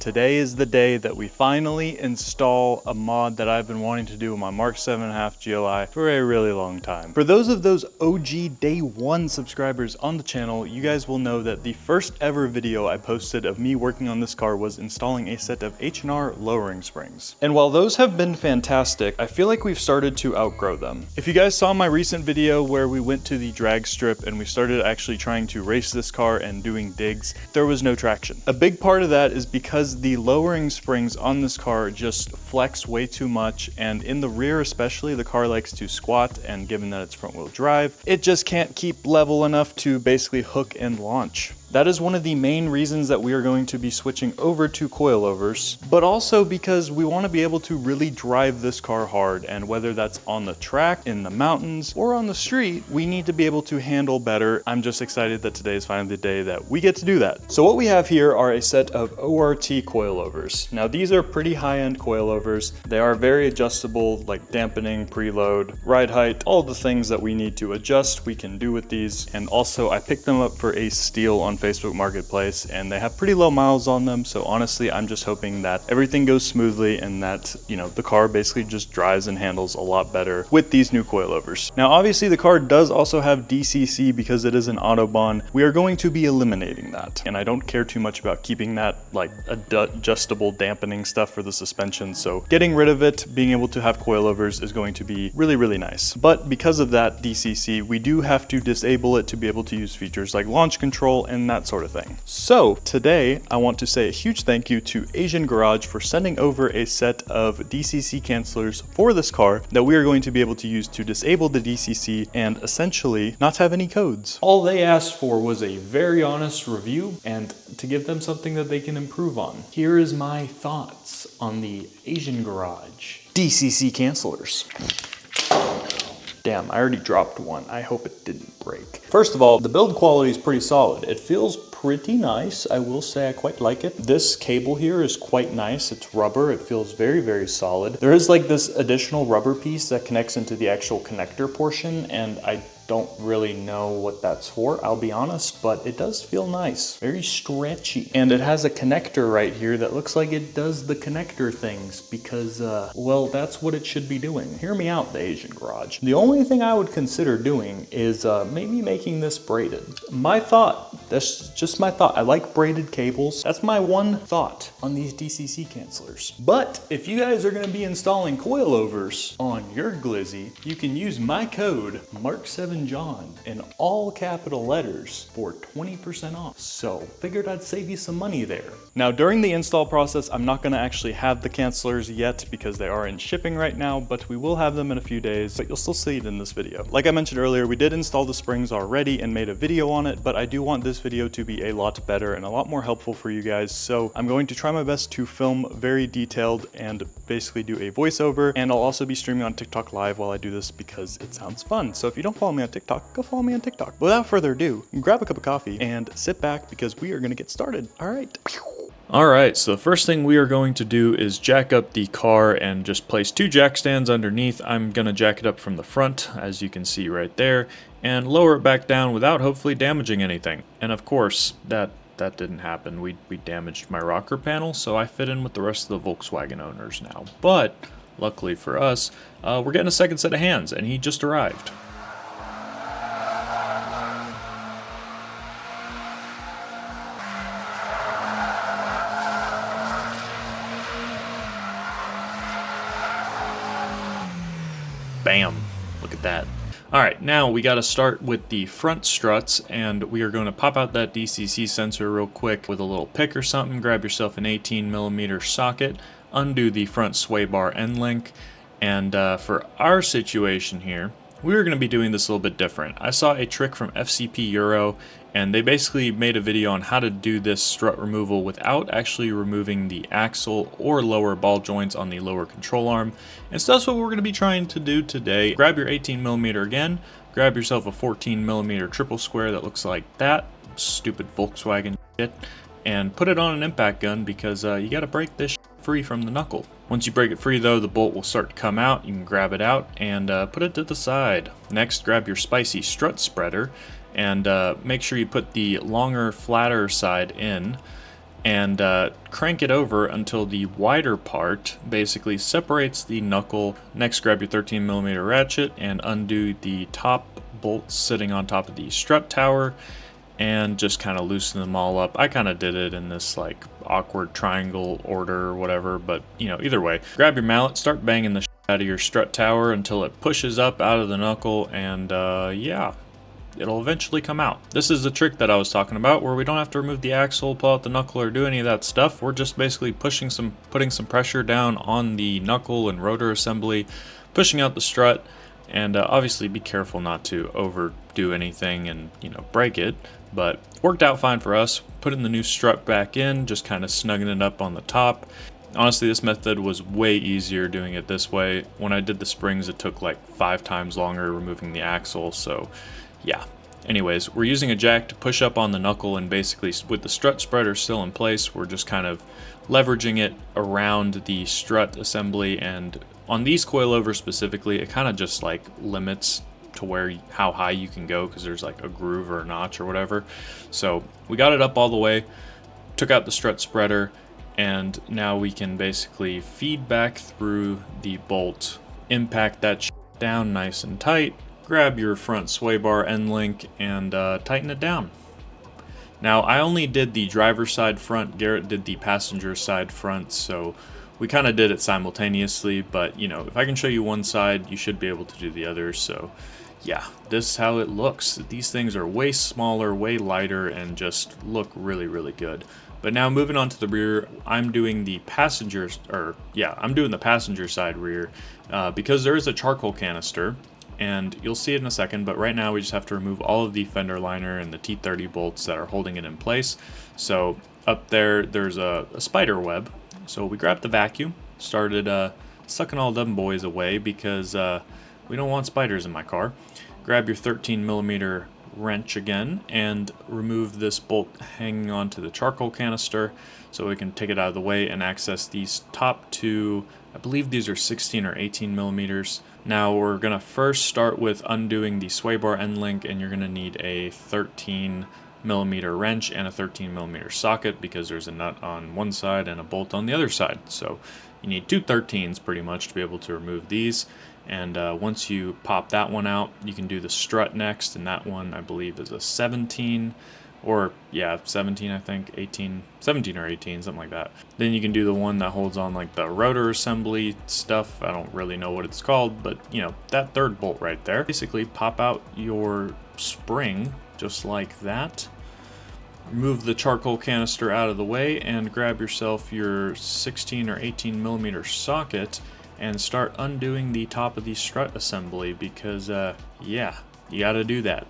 Today is the day that we finally install a mod that I've been wanting to do with my Mark 7.5 GLI for a really long time. For those of those OG day one subscribers on the channel, you guys will know that the first ever video I posted of me working on this car was installing a set of H&R lowering springs. And while those have been fantastic, I feel like we've started to outgrow them. If you guys saw my recent video where we went to the drag strip and we started actually trying to race this car and doing digs, there was no traction. A big part of that is because the lowering springs on this car just flex way too much, and in the rear especially, the car likes to squat, and given that it's front wheel drive, it just can't keep level enough to basically hook and launch. That is one of the main reasons that we are going to be switching over to coilovers, but also because we want to be able to really drive this car hard, and whether that's on the track, in the mountains, or on the street, we need to be able to handle better. I'm just excited that today is finally the day that we get to do that. So what we have here are a set of ORT coilovers. Now these are pretty high-end coilovers. They are very adjustable, like dampening, preload, ride height, all the things that we need to adjust we can do with these. And also I picked them up for a steal on Facebook Marketplace, and they have pretty low miles on them, so honestly I'm just hoping that everything goes smoothly and that, you know, the car basically just drives and handles a lot better with these new coilovers. Now obviously the car does also have DCC because it is an Autobahn. We are going to be eliminating that, and I don't care too much about keeping that like adjustable dampening stuff for the suspension, so getting rid of it, being able to have coilovers is going to be really nice. But because of that DCC, we do have to disable it to be able to use features like launch control and that sort of thing. So today I want to say a huge thank you to Asian Garage for sending over a set of DCC cancelers for this car that we are going to be able to use to disable the DCC and essentially not have any codes. All they asked for was a very honest review and to give them something that they can improve on. Here is my thoughts on the Asian Garage DCC cancelers. Damn, I already dropped one. I hope it didn't break. First of all, the build quality is pretty solid. It feels pretty nice. I will say I quite like it. This cable here is quite nice. It's rubber. It feels very solid. There is like this additional rubber piece that connects into the actual connector portion, and I don't really know what that's for, I'll be honest, but it does feel nice. Very stretchy. And it has a connector right here that looks like it does the connector things because, well, that's what it should be doing. Hear me out, the Asian Garage. The only thing I would consider doing is maybe making this braided. My thought, that's just my thought. I like braided cables. That's my one thought on these DCC cancelers. But if you guys are gonna be installing coilovers on your Glizzy, you can use my code, Mark7John, in all capital letters for 20% off. So figured I'd save you some money there. Now during the install process, I'm not gonna actually have the cancelers yet because they are in shipping right now, but we will have them in a few days, but you'll still see it in this video. Like I mentioned earlier, we did install the springs already and made a video on it, but I do want this video to be a lot better and a lot more helpful for you guys. So I'm going to try my best to film very detailed and basically do a voiceover, and I'll also be streaming on TikTok live while I do this because it sounds fun. So if you don't follow me on TikTok, go follow me on TikTok. Without further ado, grab a cup of coffee and sit back because we are gonna get started. All right, so the first thing we are going to do is jack up the car and just place 2 jack stands underneath. I'm gonna jack it up from the front, as you can see right there, and lower it back down without hopefully damaging anything. And of course, that didn't happen. We damaged my rocker panel, so I fit in with the rest of the Volkswagen owners now. But luckily for us, we're getting a second set of hands, and he just arrived. Bam, look at that. All right, now we got to start with the front struts, and we are going to pop out that DCC sensor real quick with a little pick or something. Grab yourself an 18mm socket, undo the front sway bar end link, and for our situation here, we are going to be doing this a little bit different. I saw a trick from FCP Euro, and they basically made a video on how to do this strut removal without actually removing the axle or lower ball joints on the lower control arm. And so that's what we're going to be trying to do today. Grab your 18mm again, grab yourself a 14mm triple square that looks like that, stupid Volkswagen shit, and put it on an impact gun because you got to break this free from the knuckle. Once you break it free though, the bolt will start to come out. You can grab it out and put it to the side. Next, grab your spicy strut spreader and make sure you put the longer, flatter side in. and crank it over until the wider part basically separates the knuckle. Next, grab your 13mm ratchet and undo the top bolts sitting on top of the strut tower and just kind of loosen them all up. I kind of did it in this like awkward triangle order or whatever, but you know, either way. Grab your mallet, start banging the shit out of your strut tower until it pushes up out of the knuckle, and yeah, it'll eventually come out. This is the trick that I was talking about, where we don't have to remove the axle, pull out the knuckle, or do any of that stuff. We're just basically putting some pressure down on the knuckle and rotor assembly, pushing out the strut, and obviously be careful not to overdo anything and, you know, break it. But worked out fine for us. Putting the new strut back in, just kind of snugging it up on the top. Honestly, this method was way easier doing it this way. When I did the springs, it took like 5 times longer removing the axle, so yeah. Anyways, we're using a jack to push up on the knuckle, and basically with the strut spreader still in place, we're just kind of leveraging it around the strut assembly. And on these coilovers specifically, it kind of just like limits to where how high you can go, because there's like a groove or a notch or whatever. So we got it up all the way, took out the strut spreader, and now we can basically feed back through the bolt, impact that down nice and tight, grab your front sway bar end link, and tighten it down. Now I only did the driver's side front, Garrett did the passenger side front, so we kind of did it simultaneously, but you know, if I can show you one side, you should be able to do the other. So yeah, this is how it looks. These things are way smaller, way lighter, and just look really, really good. But now moving on to the rear, I'm doing the passenger side rear because there is a charcoal canister, and you'll see it in a second, but right now we just have to remove all of the fender liner and the T30 bolts that are holding it in place. So up there's a spider web. So we grabbed the vacuum, started sucking all them boys away, because we don't want spiders in my car. Grab your 13mm wrench again and remove this bolt hanging onto the charcoal canister so we can take it out of the way and access these top two. I believe these are 16 or 18mm. Now we're going to first start with undoing the sway bar end link, and you're going to need a 13mm wrench and a 13mm socket, because there's a nut on one side and a bolt on the other side. So you need two 13s pretty much to be able to remove these. And once you pop that one out, you can do the strut next, and that one I believe is a 17, or yeah, 17 I think, 18, 17 or 18, something like that. Then you can do the one that holds on like the rotor assembly stuff. I don't really know what it's called, but you know, that third bolt right there. Basically pop out your spring just like that. Remove the charcoal canister out of the way and grab yourself your 16 or 18mm socket and start undoing the top of the strut assembly, because yeah, you gotta do that.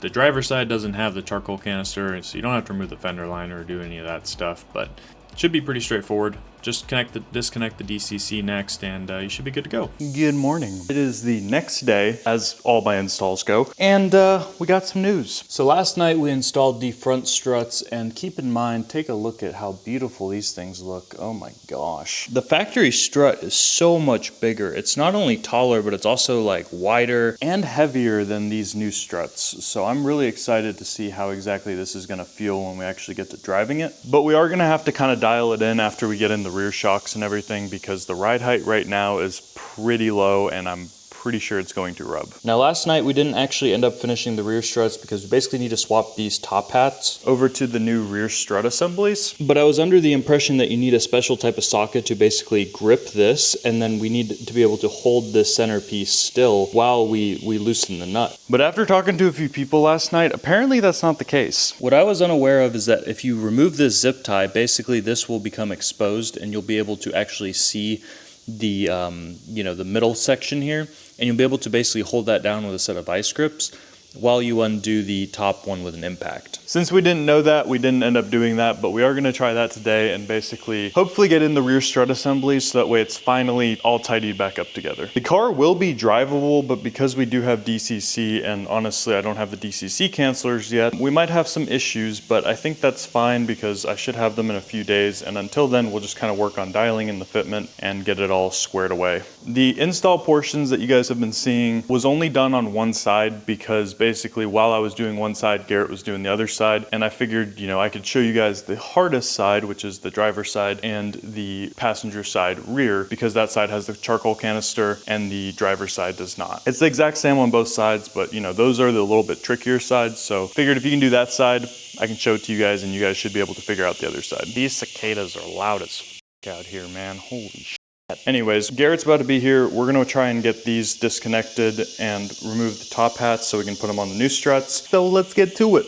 The driver's side doesn't have the charcoal canister, so you don't have to remove the fender liner or do any of that stuff, but it should be pretty straightforward. Just disconnect the DCC next, and you should be good to go. Good morning. It is the next day, as all my installs go, and we got some news. So last night we installed the front struts, and keep in mind, take a look at how beautiful these things look. Oh my gosh. The factory strut is so much bigger. It's not only taller, but it's also like wider and heavier than these new struts. So I'm really excited to see how exactly this is gonna feel when we actually get to driving it. But we are gonna have to kind of dial it in after we get in the rear shocks and everything, because the ride height right now is pretty low and I'm pretty sure it's going to rub. Now last night we didn't actually end up finishing the rear struts because we basically need to swap these top hats over to the new rear strut assemblies. But I was under the impression that you need a special type of socket to basically grip this, and then we need to be able to hold this centerpiece still while we loosen the nut. But after talking to a few people last night, apparently that's not the case. What I was unaware of is that if you remove this zip tie, basically this will become exposed and you'll be able to actually see the the middle section here, and you'll be able to basically hold that down with a set of vice grips while you undo the top one with an impact. Since we didn't know that, we didn't end up doing that, but we are gonna try that today and basically hopefully get in the rear strut assembly so that way it's finally all tidied back up together. The car will be drivable, but because we do have DCC, and honestly I don't have the DCC cancelers yet, we might have some issues, but I think that's fine because I should have them in a few days, and until then we'll just kind of work on dialing in the fitment and get it all squared away. The install portions that you guys have been seeing was only done on one side because basically while I was doing one side, Garrett was doing the other side. And I figured, you know, I could show you guys the hardest side, which is the driver's side, and the passenger side rear, because that side has the charcoal canister and the driver's side does not. It's the exact same on both sides, but you know, those are the little bit trickier sides. So figured if you can do that side, I can show it to you guys and you guys should be able to figure out the other side. These cicadas are loud as f out here, man. Holy shit. Anyways, Garrett's about to be here. We're gonna try and get these disconnected and remove the top hats so we can put them on the new struts. So let's get to it.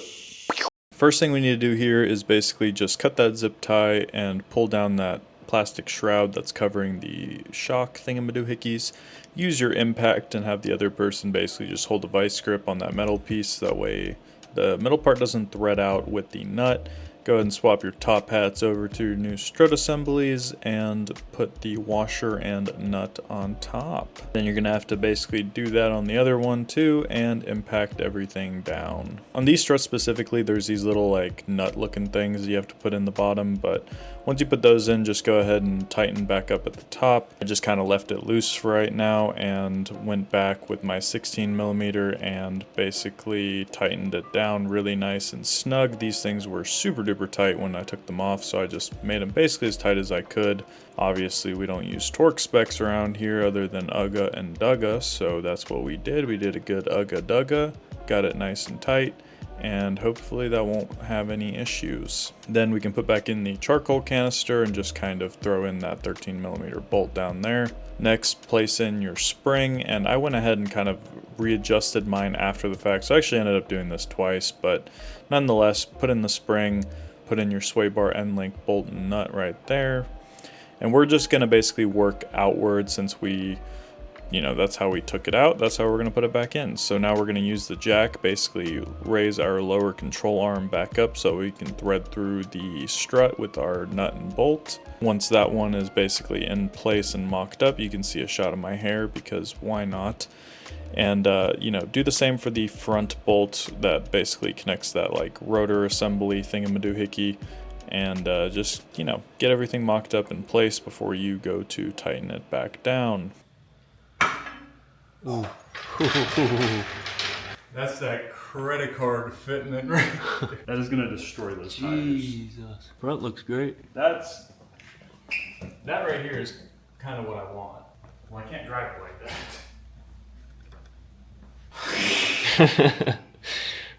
First thing we need to do here is basically just cut that zip tie and pull down that plastic shroud that's covering the shock thingamadoohickeys. Use your impact and have the other person basically just hold a vice grip on that metal piece. That way the middle part doesn't thread out with the nut. Go ahead and swap your top hats over to your new strut assemblies and put the washer and nut on top. Then you're gonna have to basically do that on the other one too and impact everything down. On these struts specifically, there's these little like nut looking things you have to put in the bottom, but once you put those in, just go ahead and tighten back up at the top. I just kind of left it loose for right now and went back with my 16mm and basically tightened it down really nice and snug. These things were super duper tight when I took them off, so I just made them basically as tight as I could. Obviously, we don't use torque specs around here other than UGA and DUGA, so that's what we did. We did a good UGA DUGA, got it nice and tight, and hopefully that won't have any issues. Then we can put back in the charcoal canister and just kind of throw in that 13mm bolt down there. Next, place in your spring, and I went ahead and kind of readjusted mine after the fact, so I actually ended up doing this twice, but nonetheless, put in the spring, put in your sway bar end link bolt and nut right there, and we're just going to basically work outward since we, you know, that's how we took it out, that's how we're going to put it back in. So now we're going to use the jack, basically raise our lower control arm back up so we can thread through the strut with our nut and bolt. Once that one is basically in place and mocked up, you can see a shot of my hair because why not? And you know, do the same for the front bolt that basically connects that like rotor assembly thingamadoohickey, and just, you know, get everything mocked up in place before you go to tighten it back down. Ooh. That's that credit card fitting it right there. That is gonna destroy those tires. Jesus. Front looks great. That right here is kind of what I want. Well, I can't drive it like that.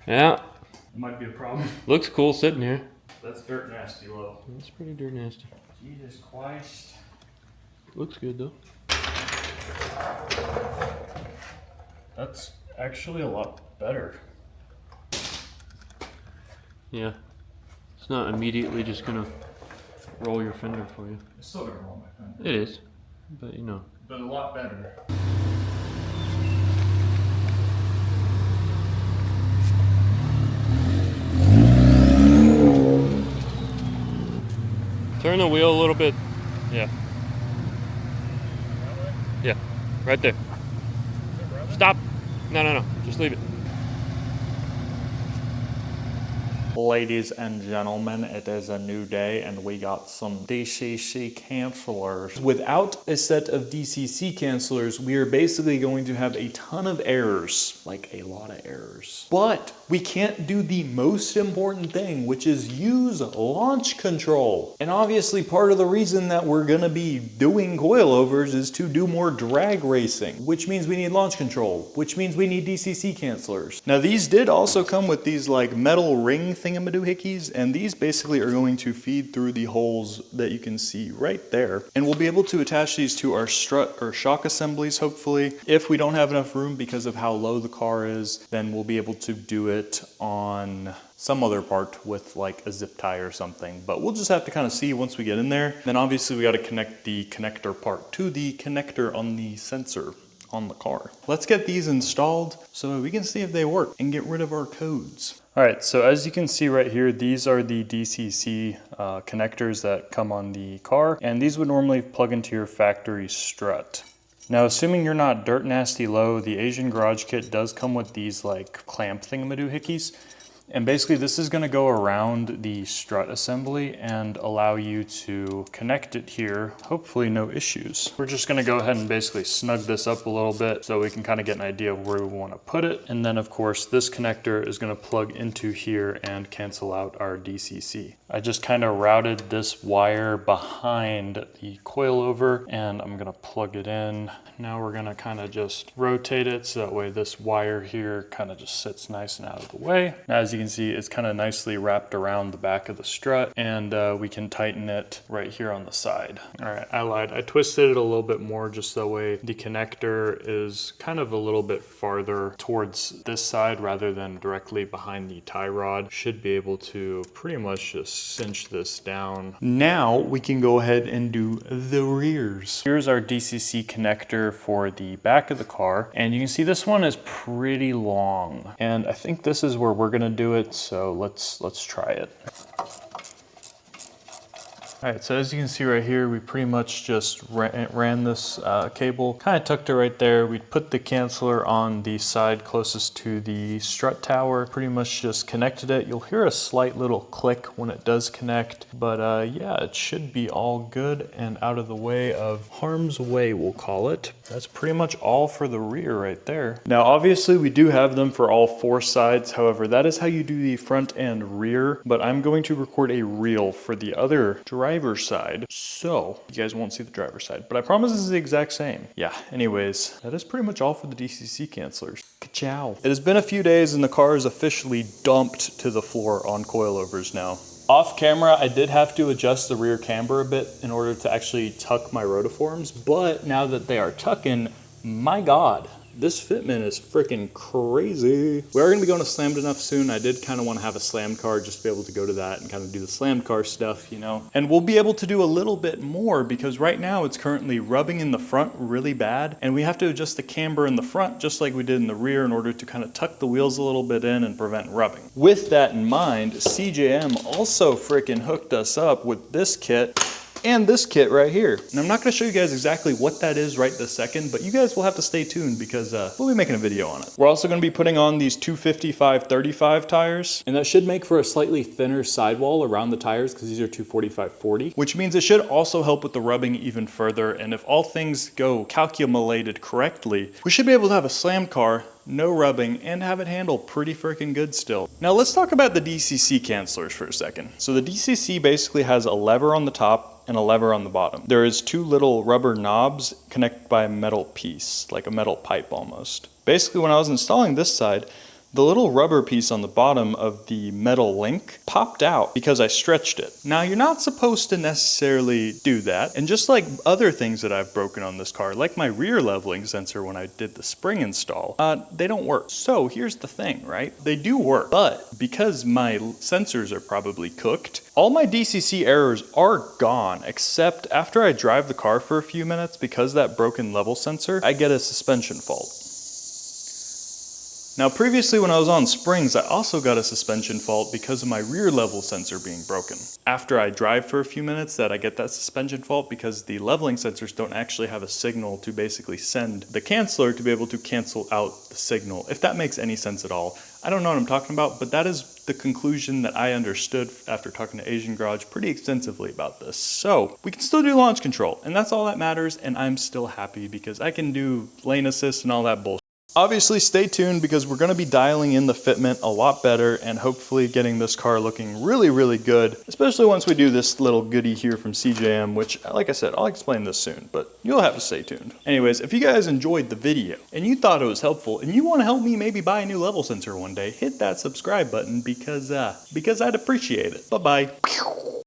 Yeah. It might be a problem. Looks cool sitting here. That's dirt nasty low. That's pretty dirt nasty. Jesus Christ. Looks good though. That's actually a lot better. Yeah. It's not immediately just gonna roll your fender for you. It's still gonna roll my fender. It is. But you know. But a lot better. Turn the wheel a little bit. Yeah. Yeah. Right there. Stop. No. Just leave it. Ladies and gentlemen, it is a new day and we got some DCC cancelers. Without a set of DCC cancelers, we are basically going to have a ton of errors, like a lot of errors. But we can't do the most important thing, which is use launch control. And obviously part of the reason that we're gonna be doing coilovers is to do more drag racing, which means we need launch control, which means we need DCC cancelers. Now these did also come with these like metal ring thingamadoohickeys, and these basically are going to feed through the holes that you can see right there. And we'll be able to attach these to our strut or shock assemblies, hopefully. If we don't have enough room because of how low the car is, then we'll be able to do it on some other part with like a zip tie or something, but we'll just have to kind of see once we get in there. Then obviously we got to connect the connector part to the connector on the sensor on the car. Let's get these installed so we can see if they work and get rid of our codes. All right, so as you can see right here, these are the DCC connectors that come on the car, and these would normally plug into your factory strut. Now, assuming you're not dirt nasty low, the Asian Garage Kit does come with these like clamp thingamadoohickeys. And basically this is gonna go around the strut assembly and allow you to connect it here. Hopefully no issues. We're just gonna go ahead and basically snug this up a little bit so we can kind of get an idea of where we wanna put it. And then of course this connector is gonna plug into here and cancel out our DCC. I just kind of routed this wire behind the coilover and I'm gonna plug it in. Now we're gonna kind of just rotate it so that way this wire here kind of just sits nice and out of the way. Now, as you can see, it's kind of nicely wrapped around the back of the strut, and we can tighten it right here on the side. All right, I lied. I twisted it a little bit more just so that way the connector is kind of a little bit farther towards this side rather than directly behind the tie rod. Should be able to pretty much just cinch this down. Now we can go ahead and do the rears. Here's our DCC connector for the back of the car, and you can see this one is pretty long, and I think this is where we're gonna do it, so let's try it. All right, so as you can see right here, we pretty much just ran this cable, kind of tucked it right there. We put the canceller on the side closest to the strut tower, pretty much just connected it. You'll hear a slight little click when it does connect, but yeah, it should be all good and out of the way of harm's way, we'll call it. That's pretty much all for the rear right there. Now, obviously we do have them for all four sides. However, that is how you do the front and rear, but I'm going to record a reel for the other driver's side, so you guys won't see the driver's side, but I promise this is the exact same. Yeah, anyways, that is pretty much all for the DCC cancellers. Ka-chow. It has been a few days and the car is officially dumped to the floor on coilovers now. Off camera, I did have to adjust the rear camber a bit in order to actually tuck my rotiforms, but now that they are tucking, my God, this fitment is freaking crazy. We are gonna be going to Slammed Enough soon. I did kind of want to have a slammed car just to be able to go to that and kind of do the slammed car stuff, you know. And we'll be able to do a little bit more because right now it's currently rubbing in the front really bad, and we have to adjust the camber in the front just like we did in the rear in order to kind of tuck the wheels a little bit in and prevent rubbing. With that in mind, CJM also freaking hooked us up with this kit and this kit right here. And I'm not gonna show you guys exactly what that is right this second, but you guys will have to stay tuned because we'll be making a video on it. We're also gonna be putting on these 255/35 tires, and that should make for a slightly thinner sidewall around the tires because these are 245/40, which means it should also help with the rubbing even further. And if all things go calculated correctly, we should be able to have a slammed car, no rubbing, and have it handle pretty freaking good still. Now let's talk about the DCC cancellers for a second. So the DCC basically has a lever on the top and a lever on the bottom. There is two little rubber knobs connected by a metal piece, like a metal pipe almost. Basically, when I was installing this side, the little rubber piece on the bottom of the metal link popped out because I stretched it. Now, you're not supposed to necessarily do that. And just like other things that I've broken on this car, like my rear leveling sensor when I did the spring install, they don't work. So here's the thing, right? They do work, but because my sensors are probably cooked, all my DCC errors are gone, except after I drive the car for a few minutes, because that broken level sensor, I get a suspension fault. Now previously when I was on springs, I also got a suspension fault because of my rear level sensor being broken. After I drive for a few minutes, that I get that suspension fault because the leveling sensors don't actually have a signal to basically send the canceller to be able to cancel out the signal, if that makes any sense at all. I don't know what I'm talking about, but that is the conclusion that I understood after talking to Asian Garage pretty extensively about this. So we can still do launch control, and that's all that matters, and I'm still happy because I can do lane assist and all that bullshit. Obviously stay tuned because we're going to be dialing in the fitment a lot better and hopefully getting this car looking really, really good, especially once we do this little goodie here from CJM, which, like I said, I'll explain this soon, but you'll have to stay tuned. Anyways, if you guys enjoyed the video and you thought it was helpful and you want to help me maybe buy a new level sensor one day, hit that subscribe button because I'd appreciate it. Bye-bye.